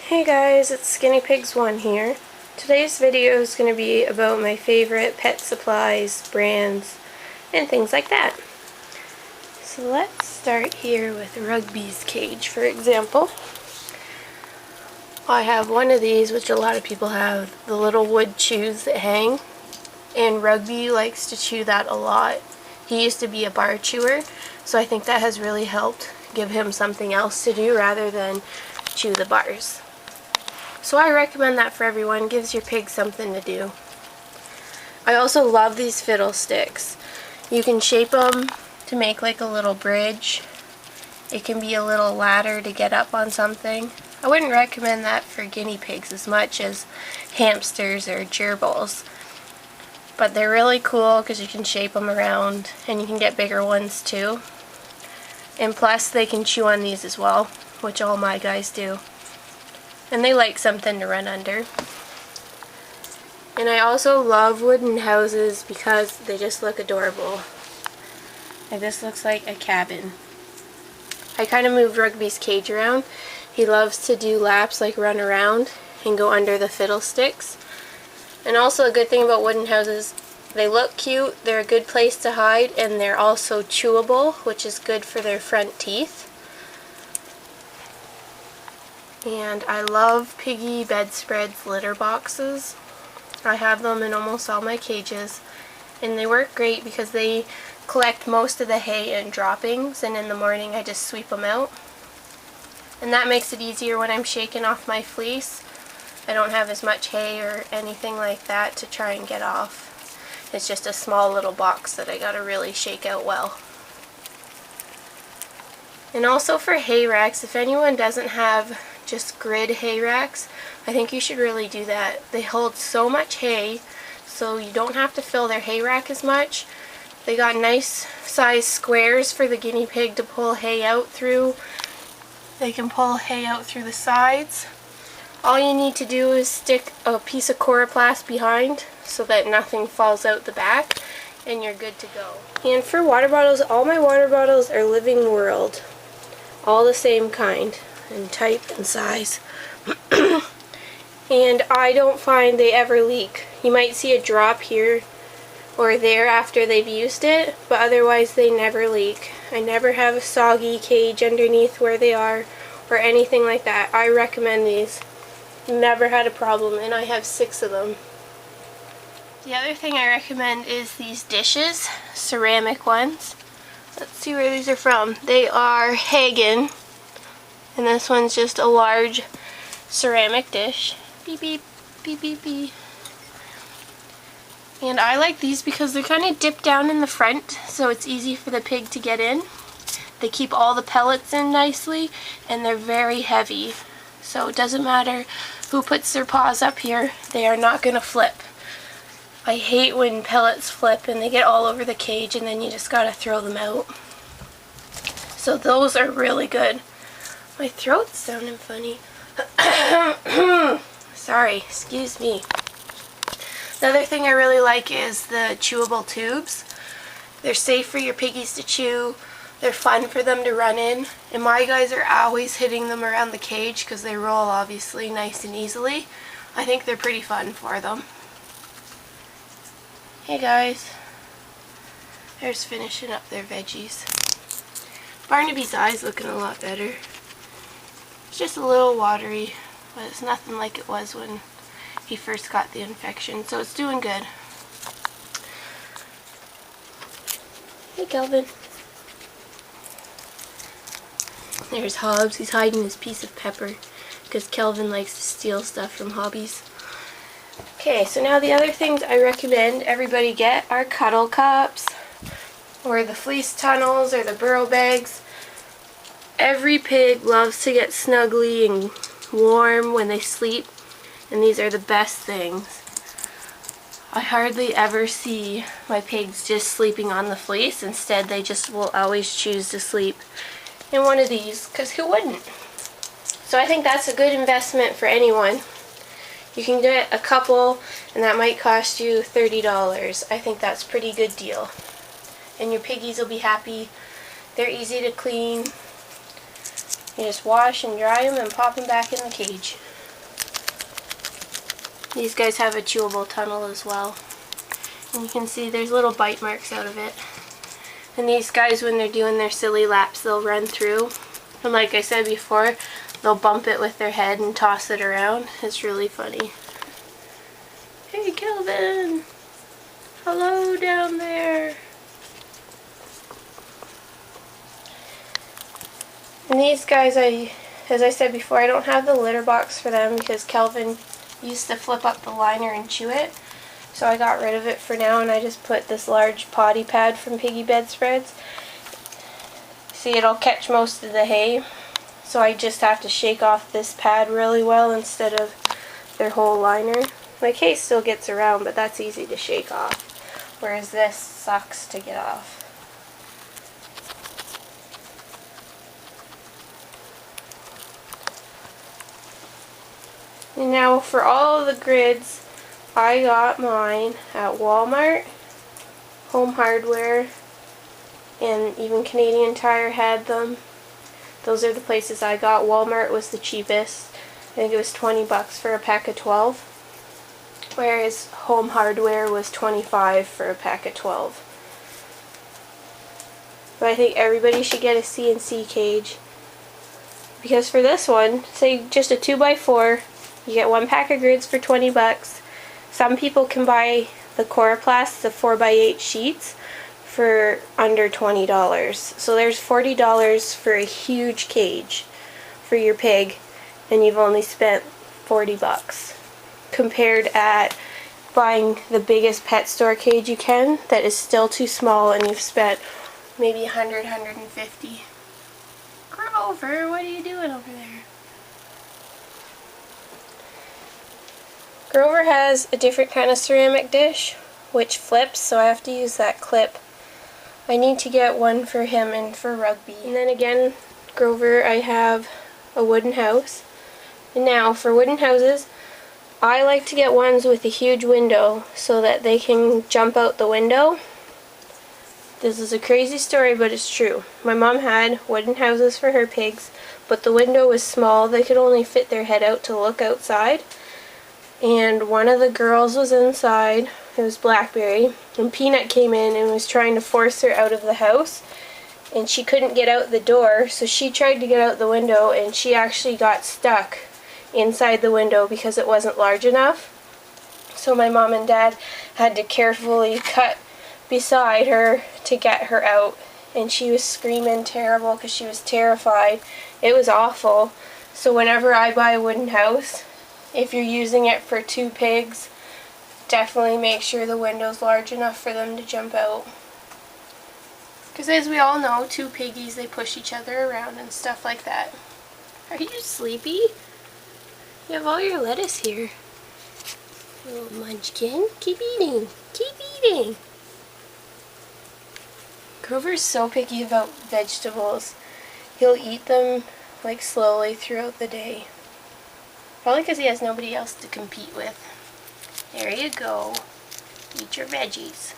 Hey guys, it's Guinea Pigs 1 here. Today's video is going to be about my favorite pet supplies, brands, and things like that. So let's start here with Rugby's cage, for example. I have one of these, which a lot of people have, the little wood chews that hang, and Rugby likes to chew that a lot. He used to be a bar chewer, so I think that has really helped give him something else to do rather than chew the bars. So I recommend that for everyone. Gives your pig something to do. I also love these fiddlesticks. You can shape them to make like a little bridge. It can be a little ladder to get up on something. I wouldn't recommend that for guinea pigs as much as hamsters or gerbils. But they're really cool because you can shape them around, and you can get bigger ones too. And plus they can chew on these as well, which all my guys do. And they like something to run under. And I also love wooden houses because they just look adorable. Like this looks like a cabin. I kind of moved Rugby's cage around. He loves to do laps, like run around and go under the fiddlesticks. And also a good thing about wooden houses, they look cute, they're a good place to hide, and they're also chewable, which is good for their front teeth. And I love Piggy Bedspreads litter boxes. I have them in almost all my cages, and they work great because they collect most of the hay and droppings, and in the morning I just sweep them out. And that makes it easier when I'm shaking off my fleece. I don't have as much hay or anything like that to try and get off. It's just a small little box that I gotta really shake out well. And also for hay racks, if anyone doesn't have just grid hay racks, I think you should really do that. They hold so much hay, so you don't have to fill their hay rack as much. They got nice size squares for the guinea pig to pull hay out through. They can pull hay out through the sides. All you need to do is stick a piece of coroplast behind so that nothing falls out the back, and you're good to go. And for water bottles, all my water bottles are Living World. All the same kind and type and size. And I don't find they ever leak. You might see a drop here or there after they've used it, but otherwise they never leak. I never have a soggy cage underneath where they are or anything like that. I recommend these. Never had a problem, and I have 6 of them. The other thing I recommend is these dishes, ceramic ones. Let's see where these are from. They are Hagen, and this one's just a large ceramic dish. Beep beep, beep beep beep. And I like these because they're kind of dipped down in the front, so it's easy for the pig to get in. They keep all the pellets in nicely, and they're very heavy. So it doesn't matter who puts their paws up here, they are not going to flip. I hate when pellets flip and they get all over the cage and then you just gotta throw them out. So those are really good. My throat's sounding funny. Sorry, excuse me. The other thing I really like is the chewable tubes. They're safe for your piggies to chew. They're fun for them to run in. And my guys are always hitting them around the cage because they roll obviously nice and easily. I think they're pretty fun for them. Hey guys. They're just finishing up their veggies. Barnaby's eye's looking a lot better. It's just a little watery, but it's nothing like it was when he first got the infection, so it's doing good. Hey Kelvin. There's Hobbs. He's hiding his piece of pepper because Kelvin likes to steal stuff from hobbies. Okay, so now the other things I recommend everybody get are cuddle cups or the fleece tunnels or the burrow bags. Every pig loves to get snuggly and warm when they sleep, and these are the best things. I hardly ever see my pigs just sleeping on the fleece. Instead, they just will always choose to sleep in one of these, because who wouldn't? So I think that's a good investment for anyone. You can get a couple, and that might cost you $30. I think that's a pretty good deal. And your piggies will be happy. They're easy to clean. You just wash and dry them and pop them back in the cage. These guys have a chewable tunnel as well. And you can see there's little bite marks out of it. And these guys, when they're doing their silly laps, they'll run through. And like I said before, they'll bump it with their head and toss it around. It's really funny. Hey, Kelvin! Hello down there! And these guys, as I said before, I don't have the litter box for them because Kelvin used to flip up the liner and chew it. So I got rid of it for now, and I just put this large potty pad from Piggy Bedspreads. See, it'll catch most of the hay, so I just have to shake off this pad really well instead of their whole liner. Like, hay still gets around, but that's easy to shake off, whereas this sucks to get off. And now for all the grids, I got mine at Walmart, Home Hardware, and even Canadian Tire had them. Those are the places I got. Walmart was the cheapest. I think it was 20 bucks for a pack of 12. Whereas Home Hardware was 25 for a pack of 12. But I think everybody should get a CNC cage. Because for this one, say just a 2x4, you get one pack of grids for 20 bucks. Some people can buy the Coroplast, the 4x8 sheets, for under $20. So there's $40 for a huge cage for your pig, and you've only spent 40 bucks. Compared at buying the biggest pet store cage you can that is still too small, and you've spent maybe 100, 150. Grover, what are you doing over there? Grover has a different kind of ceramic dish, which flips, so I have to use that clip. I need to get one for him and for Rugby. And then again, Grover, I have a wooden house. And now, for wooden houses, I like to get ones with a huge window so that they can jump out the window. This is a crazy story, but it's true. My mom had wooden houses for her pigs, but the window was small. They could only fit their head out to look outside. And one of the girls was inside, it was Blackberry, and Peanut came in and was trying to force her out of the house, and she couldn't get out the door, so she tried to get out the window, and she actually got stuck inside the window because it wasn't large enough. So my mom and dad had to carefully cut beside her to get her out, and she was screaming terrible because she was terrified. It was awful. So whenever I buy a wooden house, if you're using it for 2 pigs, definitely make sure the window's large enough for them to jump out. Because as we all know, 2 piggies, they push each other around and stuff like that. Are you sleepy? You have all your lettuce here. Little munchkin, keep eating, keep eating. Grover's so picky about vegetables. He'll eat them like slowly throughout the day. Probably because he has nobody else to compete with. There you go. Eat your veggies.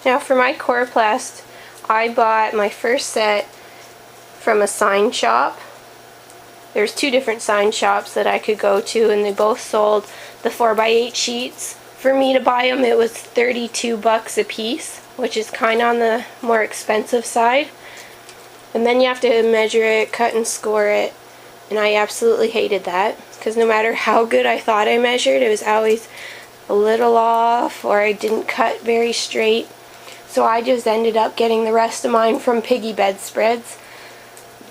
Now for my Coroplast, I bought my first set from a sign shop. There's 2 different sign shops that I could go to, and they both sold the 4x8 sheets. For me to buy them, it was 32 bucks a piece, which is kind of on the more expensive side. And then you have to measure it, cut and score it, and I absolutely hated that, because no matter how good I thought I measured, it was always a little off, or I didn't cut very straight. So I just ended up getting the rest of mine from Piggy Bedspreads.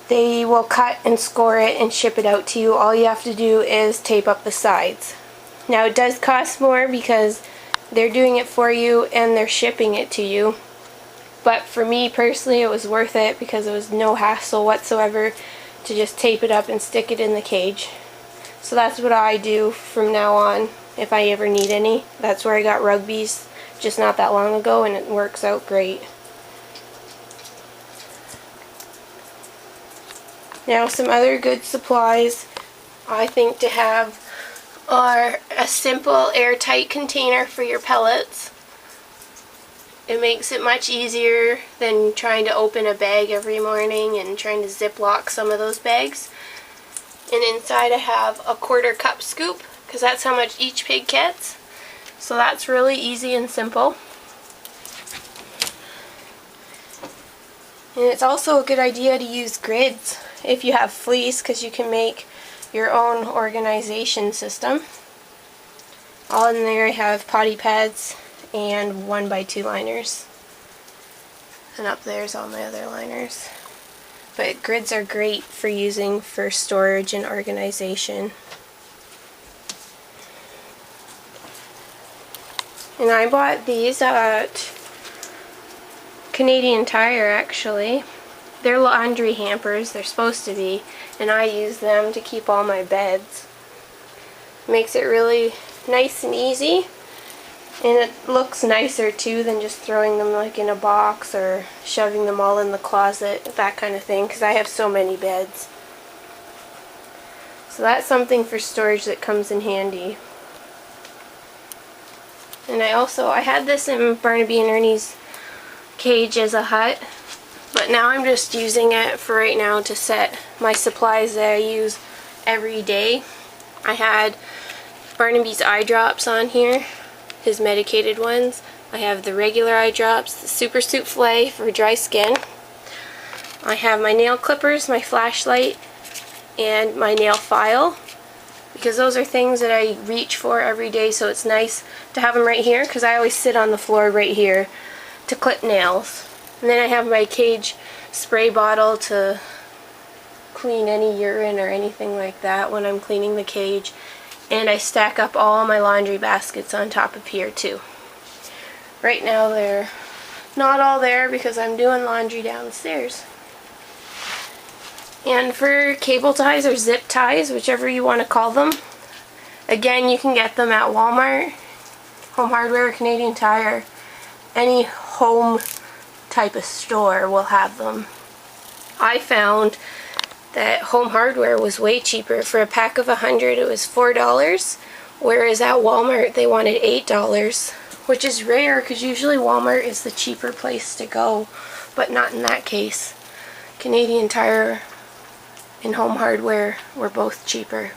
They will cut and score it and ship it out to you. All you have to do is tape up the sides. Now it does cost more because they're doing it for you and they're shipping it to you. But for me personally, it was worth it because it was no hassle whatsoever to just tape it up and stick it in the cage. So that's what I do from now on if I ever need any. That's where I got Rugby's just not that long ago, and it works out great. Now some other good supplies I think to have are a simple airtight container for your pellets. It makes it much easier than trying to open a bag every morning and trying to ziplock some of those bags. And inside I have a 1/4 cup scoop, because that's how much each pig gets. So that's really easy and simple. And it's also a good idea to use grids if you have fleece, because you can make your own organization system. All in there I have potty pads and 1x2 liners. And up there's all my other liners. But grids are great for using for storage and organization. And I bought these at Canadian Tire, actually. They're laundry hampers, they're supposed to be, and I use them to keep all my beds. Makes it really nice and easy, and it looks nicer too than just throwing them like in a box or shoving them all in the closet, that kind of thing, because I have so many beds. So that's something for storage that comes in handy. And I had this in Barnaby and Ernie's cage as a hut, but now I'm just using it for right now to set my supplies that I use every day. I had Barnaby's eye drops on here, his medicated ones. I have the regular eye drops, the Super Soufflé for dry skin. I have my nail clippers, my flashlight, and my nail file, because those are things that I reach for every day, so it's nice to have them right here, because I always sit on the floor right here to clip nails. And then I have my cage spray bottle to clean any urine or anything like that when I'm cleaning the cage. And I stack up all my laundry baskets on top of here too. Right now they're not all there because I'm doing laundry downstairs. And for cable ties or zip ties, whichever you want to call them, again, you can get them at Walmart, Home Hardware, Canadian Tire. Any home type of store will have them. I found that Home Hardware was way cheaper. For a pack of 100 it was $4, whereas at Walmart they wanted $8, which is rare because usually Walmart is the cheaper place to go, but not in that case. Canadian Tire and Home Hardware were both cheaper.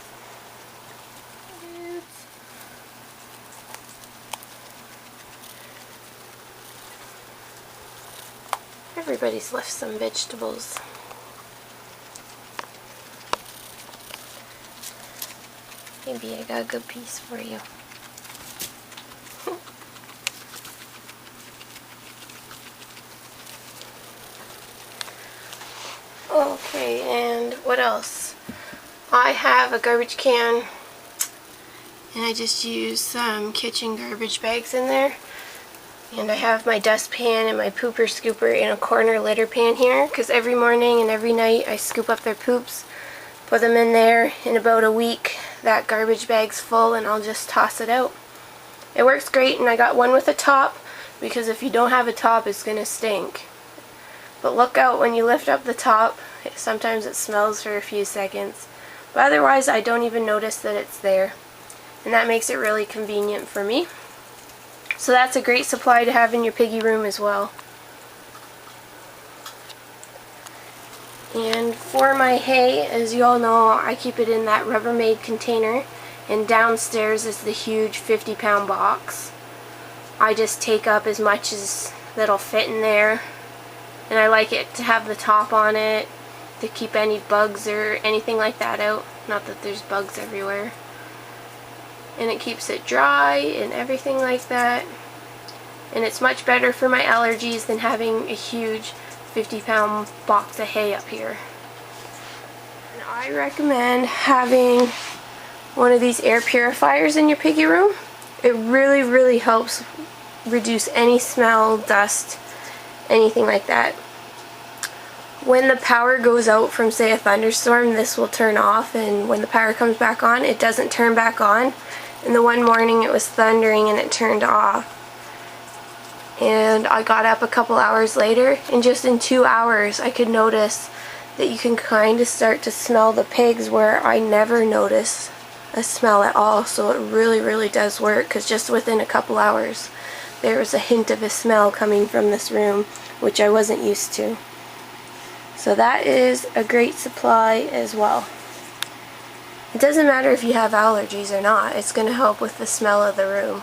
Everybody's left some vegetables. Maybe I got a good piece for you. Okay, and what else? I have a garbage can, and I just use some kitchen garbage bags in there. And I have my dustpan and my pooper scooper in a corner litter pan here, because every morning and every night I scoop up their poops, put them in there. In about a week that garbage bag's full and I'll just toss it out. It works great, and I got one with a top, because if you don't have a top it's gonna stink. But look out when you lift up the top, sometimes it smells for a few seconds. But otherwise I don't even notice that it's there, and that makes it really convenient for me. So that's a great supply to have in your piggy room as well. And for my hay, as you all know, I keep it in that Rubbermaid container, and downstairs is the huge 50-pound box. I just take up as much as that'll fit in there, and I like it to have the top on it to keep any bugs or anything like that out. Not that there's bugs everywhere. And it keeps it dry and everything like that. And it's much better for my allergies than having a huge 50-pound box of hay up here. And I recommend having one of these air purifiers in your piggy room. It really, really helps reduce any smell, dust, anything like that. When the power goes out from, say, a thunderstorm, this will turn off, and when the power comes back on, it doesn't turn back on. And the one morning it was thundering and it turned off. And I got up a couple hours later, and just in 2 hours I could notice that you can kind of start to smell the pigs where I never noticed a smell at all. So it really, really does work, because just within a couple hours there was a hint of a smell coming from this room, which I wasn't used to. So that is a great supply as well. It doesn't matter if you have allergies or not, it's going to help with the smell of the room.